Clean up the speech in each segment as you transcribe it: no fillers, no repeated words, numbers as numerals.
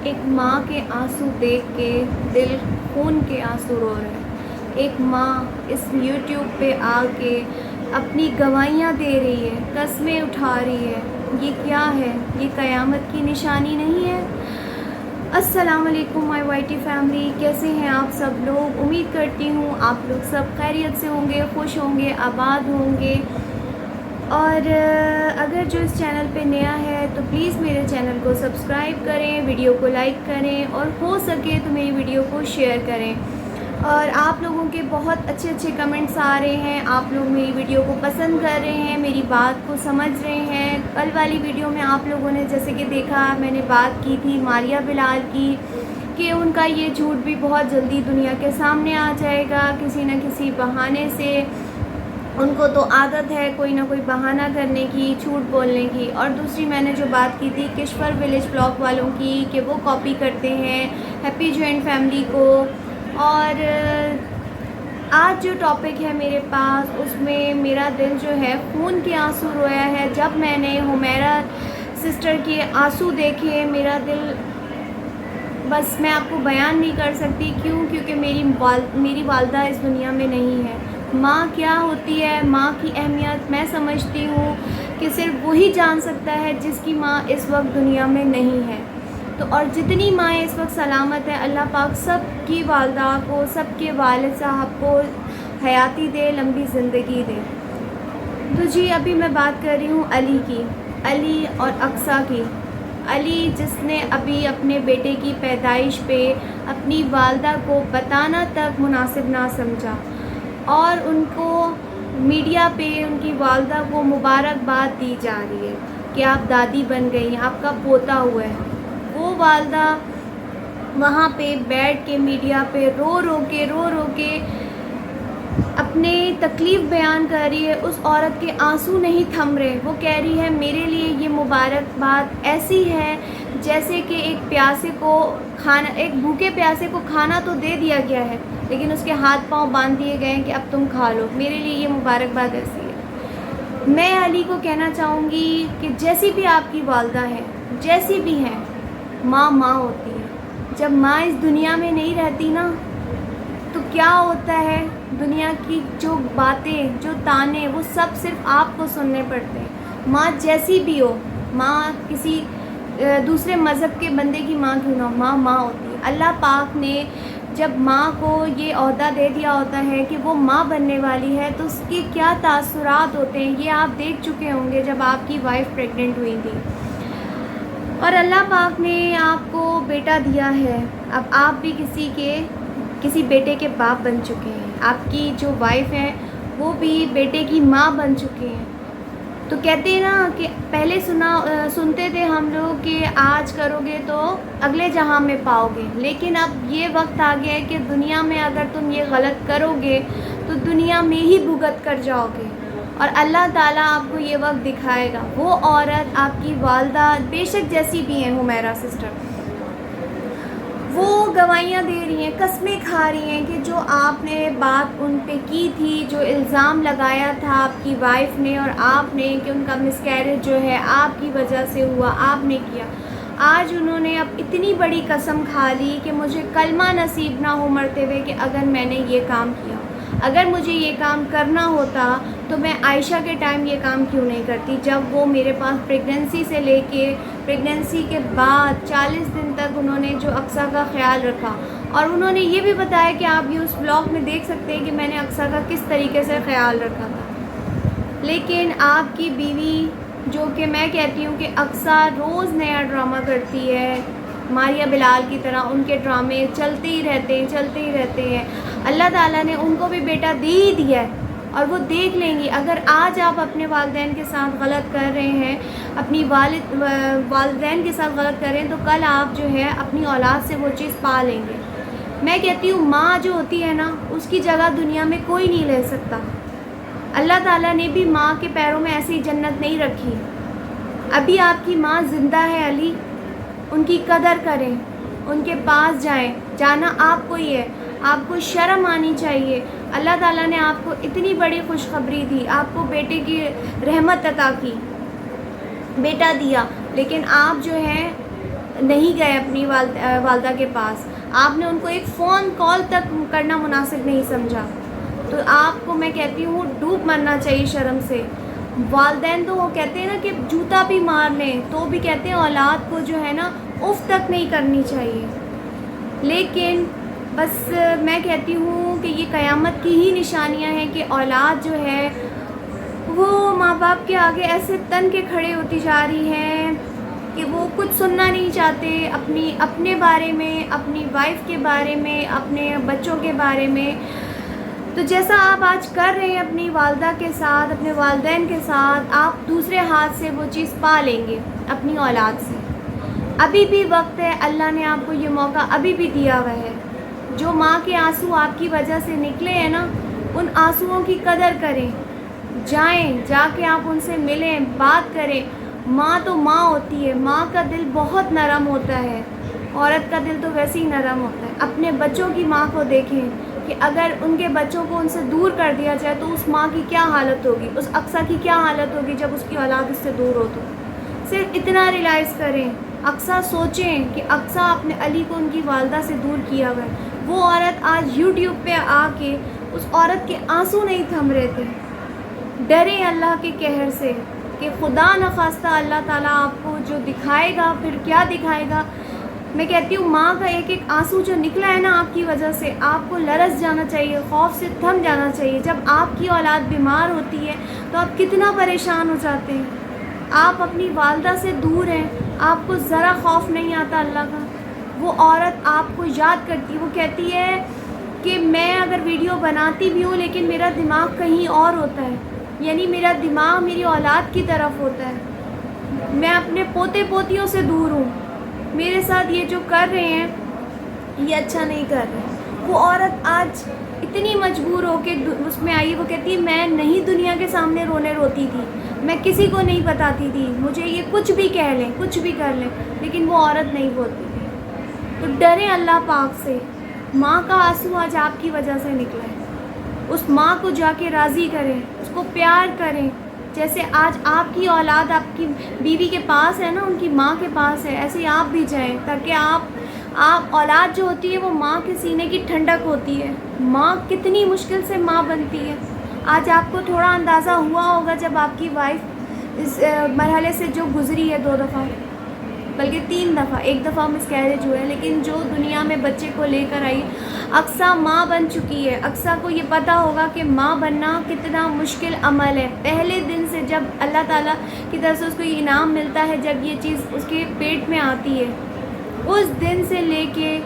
ایک ماں کے آنسو دیکھ کے دل خون کے آنسو رو رہے ہیں۔ ایک ماں اس یوٹیوب پہ آ کے اپنی گواہیاں دے رہی ہے، قسمیں اٹھا رہی ہے۔ یہ کیا ہے؟ یہ قیامت کی نشانی نہیں ہے؟ السلام علیکم مائی وائی ٹی فیملی، کیسے ہیں آپ سب لوگ؟ امید کرتی ہوں آپ لوگ سب خیریت سے ہوں گے، خوش ہوں گے، آباد ہوں گے۔ اور اگر جو اس چینل پہ نیا ہے تو پلیز میرے چینل کو سبسکرائب کریں، ویڈیو کو لائک کریں اور ہو سکے تو میری ویڈیو کو شیئر کریں۔ اور آپ لوگوں کے بہت اچھے اچھے کمنٹس آ رہے ہیں، آپ لوگ میری ویڈیو کو پسند کر رہے ہیں، میری بات کو سمجھ رہے ہیں۔ کل والی ویڈیو میں آپ لوگوں نے جیسے کہ دیکھا، میں نے بات کی تھی ماریہ بلال کی کہ ان کا یہ جھوٹ بھی بہت جلدی دنیا کے سامنے آ جائے گا کسی نہ کسی بہانے سے۔ ان کو تو عادت ہے کوئی نہ کوئی بہانہ کرنے کی، جھوٹ بولنے کی۔ اور دوسری میں نے جو بات کی تھی کشور ولیج بلاگ والوں کی کہ وہ کاپی کرتے ہیں ہیپی جوائنٹ فیملی کو۔ اور آج جو ٹاپک ہے میرے پاس، اس میں میرا دل جو ہے خون کے آنسو رویا ہے۔ جب میں نے حمیرہ سسٹر کے آنسو دیکھے، میرا دل بس میں آپ کو بیان نہیں کر سکتی کیونکہ میری والدہ اس دنیا میں نہیں ہے۔ ماں کیا ہوتی ہے، ماں کی اہمیت میں سمجھتی ہوں کہ صرف وہی جان سکتا ہے جس کی ماں اس وقت دنیا میں نہیں ہے۔ تو اور جتنی مائیں اس وقت سلامت ہیں، اللہ پاک سب کی والدہ کو، سب کے والد صاحب کو حیاتی دے، لمبی زندگی دے۔ تو جی ابھی میں بات کر رہی ہوں علی کی، علی اور اقصیٰ کی۔ علی جس نے ابھی اپنے بیٹے کی پیدائش پہ اپنی والدہ کو بتانا تک مناسب نہ سمجھا، اور ان کو میڈیا پہ ان کی والدہ کو مبارکباد دی جا رہی ہے کہ آپ دادی بن گئی ہیں، آپ کا پوتا ہوا ہے۔ وہ والدہ وہاں پہ بیٹھ کے میڈیا پہ رو رو کے اپنے تکلیف بیان کر رہی ہے۔ اس عورت کے آنسو نہیں تھم رہے۔ وہ کہہ رہی ہے میرے لیے یہ مبارکباد ایسی ہے جیسے کہ ایک بھوکے پیاسے کو کھانا تو دے دیا گیا ہے، لیکن اس کے ہاتھ پاؤں باندھ دیے گئے ہیں کہ اب تم کھا لو۔ میرے لیے یہ مبارکباد ایسی ہے۔ میں علی کو کہنا چاہوں گی کہ جیسی بھی آپ کی والدہ ہے، جیسی بھی ہیں، ماں ماں ہوتی ہے۔ جب ماں اس دنیا میں نہیں رہتی نا تو کیا ہوتا ہے، دنیا کی جو باتیں، جو تانے، وہ سب صرف آپ کو سننے پڑتے ہیں۔ ماں جیسی بھی ہو، ماں کسی دوسرے مذہب کے بندے کی ماں کیوں نہ ہو، ماں ماں ہوتی ہے۔ اللہ پاک نے جب ماں کو یہ عہدہ دے دیا ہوتا ہے کہ وہ ماں بننے والی ہے تو اس کے کیا تاثرات ہوتے ہیں، یہ آپ دیکھ چکے ہوں گے جب آپ کی وائف پریگننٹ ہوئی تھی۔ اور اللہ پاک نے آپ کو بیٹا دیا ہے، اب آپ بھی کسی بیٹے کے باپ بن چکے ہیں۔ آپ کی جو وائف ہیں وہ بھی بیٹے کی ماں بن چکے ہیں۔ تو کہتے ہیں نا کہ پہلے سنتے تھے ہم لوگ کہ آج کرو گے تو اگلے جہاں میں پاؤ گے، لیکن اب یہ وقت آ گیا ہے کہ دنیا میں اگر تم یہ غلط کرو گے تو دنیا میں ہی بھگت کر جاؤ گے، اور اللہ تعالیٰ آپ کو یہ وقت دکھائے گا۔ وہ عورت آپ کی والدہ بے شک جیسی بھی ہیں، حمیرہ سسٹر، وہ گواہیاں دے رہی ہیں، قسمیں کھا رہی ہیں کہ جو آپ نے بات ان پہ کی تھی، جو الزام لگایا تھا آپ کی وائف نے اور آپ نے کہ ان کا مس کیریج جو ہے آپ کی وجہ سے ہوا، آپ نے کیا، آج انہوں نے اب اتنی بڑی قسم کھا لی کہ مجھے کلمہ نصیب نہ ہو مرتے ہوئے کہ اگر میں نے یہ کام کیا، اگر مجھے یہ کام کرنا ہوتا تو میں عائشہ کے ٹائم یہ کام کیوں نہیں کرتی، جب وہ میرے پاس پریگننسی سے لے کے پریگننسی کے بعد 40 دن تک انہوں نے جو اقصیٰ کا خیال رکھا۔ اور انہوں نے یہ بھی بتایا کہ آپ یہ اس بلاگ میں دیکھ سکتے ہیں کہ میں نے اقصیٰ کا کس طریقے سے خیال رکھا تھا۔ لیکن آپ کی بیوی، جو کہ میں کہتی ہوں کہ اقصیٰ روز نیا ڈرامہ کرتی ہے، ماریہ بلال کی طرح ان کے ڈرامے چلتے ہی رہتے ہیں۔ اللہ تعالیٰ نے ان کو بھی بیٹا دے ہی دیا ہے اور وہ دیکھ لیں گی۔ اگر آج آپ اپنے والدین کے ساتھ غلط کر رہے ہیں، اپنی والدین کے ساتھ غلط کر رہے ہیں، تو کل آپ جو ہے اپنی اولاد سے وہ چیز پا لیں گے۔ میں کہتی ہوں ماں جو ہوتی ہے نا، اس کی جگہ دنیا میں کوئی نہیں لے سکتا۔ اللہ تعالیٰ نے بھی ماں کے پیروں میں ایسی جنت نہیں رکھی۔ ابھی آپ کی ماں زندہ ہے علی، ان کی قدر کریں، ان کے پاس جائیں، جانا آپ کو ہی ہے، آپ کو شرم آنی چاہیے۔ اللہ تعالیٰ نے آپ کو اتنی بڑی خوشخبری دی، آپ کو بیٹے کی رحمت عطا کی، بیٹا دیا، لیکن آپ جو ہیں نہیں گئے اپنی والدہ کے پاس، آپ نے ان کو ایک فون کال تک کرنا مناسب نہیں سمجھا، تو آپ کو میں کہتی ہوں ڈوب مرنا چاہیے شرم سے۔ والدین تو وہ کہتے ہیں نا کہ جوتا بھی مار لیں تو بھی کہتے ہیں اولاد کو جو ہے نا اف تک نہیں کرنی چاہیے، لیکن بس میں کہتی ہوں کہ یہ قیامت کی ہی نشانیاں ہیں کہ اولاد جو ہے وہ ماں باپ کے آگے ایسے تن کے کھڑے ہوتی جا رہی ہیں کہ وہ کچھ سننا نہیں چاہتے اپنے بارے میں، اپنی وائف کے بارے میں، اپنے بچوں کے بارے میں۔ تو جیسا آپ آج کر رہے ہیں اپنی والدہ کے ساتھ، اپنے والدین کے ساتھ، آپ دوسرے ہاتھ سے وہ چیز پا لیں گے اپنی اولاد سے۔ ابھی بھی وقت ہے، اللہ نے آپ کو یہ موقع ابھی بھی دیا ہوا ہے۔ جو ماں کے آنسو آپ کی وجہ سے نکلے ہیں نا، ان آنسوؤں کی قدر کریں، جائیں جا کے آپ ان سے ملیں، بات کریں۔ ماں تو ماں ہوتی ہے، ماں کا دل بہت نرم ہوتا ہے، عورت کا دل تو ویسے ہی نرم ہوتا ہے۔ اپنے بچوں کی ماں کو دیکھیں کہ اگر ان کے بچوں کو ان سے دور کر دیا جائے تو اس ماں کی کیا حالت ہوگی، اس اقصیٰ کی کیا حالت ہوگی جب اس کی اولاد اس سے دور ہو۔ تو صرف اتنا ریلائز کریں، اقصیٰ سوچیں کہ اقصیٰ اپنے علی کو ان کی والدہ سے دور کیا ہوا ہے۔ وہ عورت آج یوٹیوب پہ آ کے اس عورت کے آنسو نہیں تھم رہے تھے۔ ڈریں اللہ کے قہر سے کہ خدا نخواستہ اللہ تعالیٰ آپ کو جو دکھائے گا پھر کیا دکھائے گا۔ میں کہتی ہوں ماں کا ایک ایک آنسو جو نکلا ہے نا آپ کی وجہ سے، آپ کو لرز جانا چاہیے، خوف سے تھم جانا چاہیے۔ جب آپ کی اولاد بیمار ہوتی ہے تو آپ کتنا پریشان ہو جاتے ہیں۔ آپ اپنی والدہ سے دور ہیں، آپ کو ذرا خوف نہیں آتا اللہ کا۔ وہ عورت آپ کو یاد کرتی، وہ کہتی ہے کہ میں اگر ویڈیو بناتی بھی ہوں لیکن میرا دماغ کہیں اور ہوتا ہے، یعنی میرا دماغ میری اولاد کی طرف ہوتا ہے۔ میں اپنے پوتے پوتیوں سے دور ہوں، میرے ساتھ یہ جو کر رہے ہیں یہ اچھا نہیں کر رہے۔ وہ عورت آج اتنی مجبور ہو کے اس میں آئی، وہ کہتی ہے میں نہیں دنیا کے سامنے روتی تھی، میں کسی کو نہیں بتاتی تھی، مجھے یہ کچھ بھی کہہ لیں، کچھ بھی کر لیں، لیکن وہ عورت نہیں بولتی تھی۔ تو ڈریں اللہ پاک سے۔ ماں کا آنسو آج آپ کی وجہ سے نکلا ہے، اس ماں کو جا کے راضی کریں، اس کو پیار کریں۔ جیسے آج آپ کی اولاد آپ کی بیوی کے پاس ہے نا، ان کی ماں کے پاس ہے، ایسے ہی آپ بھی جائیں تاکہ آپ اولاد جو ہوتی ہے وہ ماں کے سینے کی ٹھنڈک ہوتی ہے۔ ماں کتنی مشکل سے ماں بنتی ہے۔ آج آپ کو تھوڑا اندازہ ہوا ہوگا جب آپ کی وائف اس مرحلے سے جو گزری ہے 2 دفعہ، بلکہ 3 دفعہ، 1 دفعہ مس کیریج ہوا ہے، لیکن جو دنیا میں بچے کو لے کر آئی، اقصیٰ ماں بن چکی ہے۔ اقصیٰ کو یہ پتہ ہوگا کہ ماں بننا کتنا مشکل عمل ہے۔ پہلے دن سے جب اللہ تعالیٰ کی طرف سے اس کو یہ انعام ملتا ہے، جب یہ چیز اس کے پیٹ میں آتی ہے، اس دن سے لے کے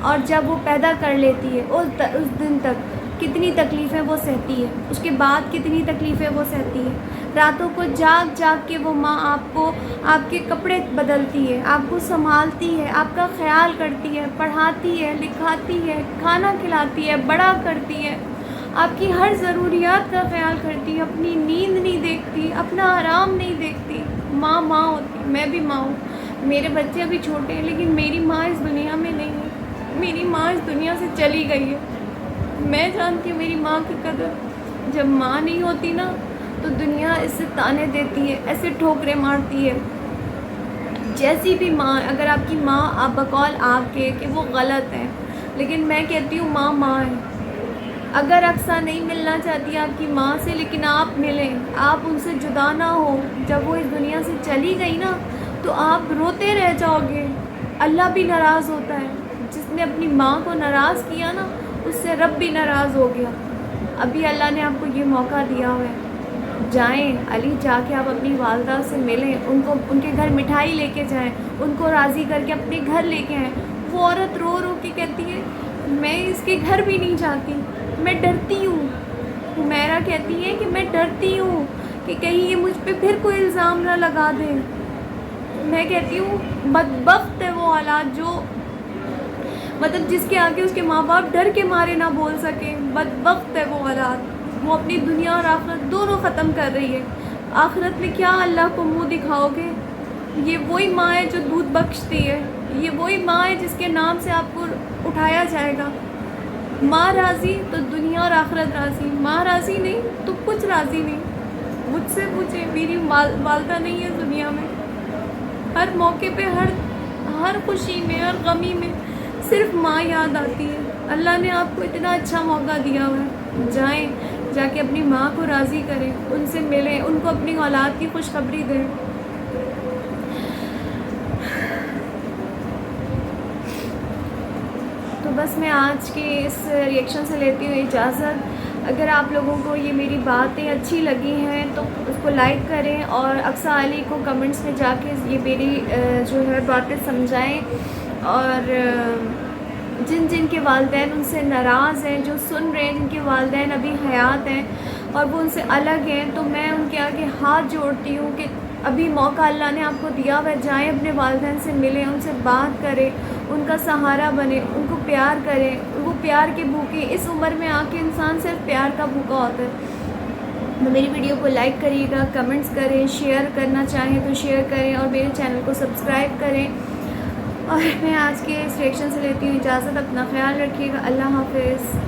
اور جب وہ پیدا کر لیتی ہے اس دن تک کتنی تکلیفیں وہ سہتی ہے، اس کے بعد کتنی تکلیفیں وہ سہتی ہے۔ راتوں کو جاگ جاگ کے وہ ماں آپ کے کپڑے بدلتی ہے، آپ کو سنبھالتی ہے، آپ کا خیال کرتی ہے، پڑھاتی ہے، لکھاتی ہے، کھانا کھلاتی ہے، بڑا کرتی ہے، آپ کی ہر ضروریات کا خیال کرتی ہے، اپنی نیند نہیں دیکھتی، اپنا آرام نہیں دیکھتی۔ ماں ماں ہوتی ہے۔ میں بھی ماں ہوں، میرے بچے ابھی چھوٹے ہیں، لیکن میری ماں اس دنیا میں نہیں ہے، میری ماں اس دنیا سے چلی گئی ہے۔ میں جانتی ہوں میری ماں کی قدر۔ جب ماں نہیں ہوتی نا تو دنیا اس سے تانے دیتی ہے، ایسے ٹھوکریں مارتی ہے۔ جیسی بھی ماں، اگر آپ کی ماں بقول آپ کے کہ وہ غلط ہے، لیکن میں کہتی ہوں ماں ماں ہے۔ اگر اقصیٰ نہیں ملنا چاہتی آپ کی ماں سے، لیکن آپ ملیں، آپ ان سے جدا نہ ہو۔ جب وہ اس دنیا سے چلی گئی نا تو آپ روتے رہ جاؤ گے۔ اللہ بھی ناراض ہوتا ہے، جس نے اپنی ماں کو ناراض کیا نا اس سے رب بھی ناراض ہو گیا۔ ابھی اللہ نے آپ کو یہ موقع دیا ہوا ہے، جائیں علی، جا کے آپ اپنی والدہ سے ملیں، ان کے گھر مٹھائی لے کے جائیں، ان کو راضی کر کے اپنے گھر لے کے آئیں۔ وہ عورت رو رو کے کہتی ہے میں اس کے گھر بھی نہیں جاتی، میں ڈرتی ہوں۔ حمیرہ کہتی ہے کہ میں ڈرتی ہوں کہ کہیں یہ مجھ پہ پھر کوئی الزام نہ لگا دیں۔ میں کہتی ہوں بدبخت ہے وہ اولاد جو جس کے آگے اس کے ماں باپ ڈر کے مارے نہ بول سکیں۔ بدبخت ہے وہ اولاد، وہ اپنی دنیا اور آخرت دونوں ختم کر رہی ہے۔ آخرت میں کیا اللہ کو منہ دکھاؤ گے؟ یہ وہی ماں ہے جو دودھ بخشتی ہے، یہ وہی ماں ہے جس کے نام سے آپ کو اٹھایا جائے گا۔ ماں راضی تو دنیا اور آخرت راضی، ماں راضی نہیں تو کچھ راضی نہیں۔ مجھ سے پوچھیں، میری والدہ نہیں ہے دنیا میں، ہر موقع پہ ہر خوشی میں ہر غمی میں صرف ماں یاد آتی ہے. اللہ نے آپ کو اتنا اچھا موقع دیا ہوا ہے، جائیں جا کے اپنی ماں کو راضی کریں، ان سے ملیں، ان کو اپنی اولاد کی خوشخبری دیں. تو بس میں آج کے اس ریئیکشن سے لیتی ہوں اجازت. اگر آپ لوگوں کو یہ میری باتیں اچھی لگی ہیں تو اس کو لائک کریں، اور اقصیٰ علی کو کمنٹس میں جا کے یہ میری جو ہے باتیں سمجھائیں. اور جن جن کے والدین ان سے ناراض ہیں، جو سن رہے ہیں، جن کے والدین ابھی حیات ہیں اور وہ ان سے الگ ہیں، تو میں ان کے آگے ہاتھ جوڑتی ہوں کہ ابھی موقع اللہ نے آپ کو دیا ہوا ہے، جائیں اپنے والدین سے ملیں، ان سے بات کریں، ان کا سہارا بنیں، ان کو پیار کریں. وہ پیار کے بھوکے، اس عمر میں آ کے انسان صرف پیار کا بھوکا ہوتا ہے. تو میری ویڈیو کو لائک کریے گا، کمنٹس کریں، شیئر کرنا چاہیں تو شیئر کریں، اور میرے چینل کو سبسکرائب کریں. اور میں آج کے اس ریئیکشن سے لیتی ہوں اجازت. اپنا خیال رکھیے گا. اللہ حافظ.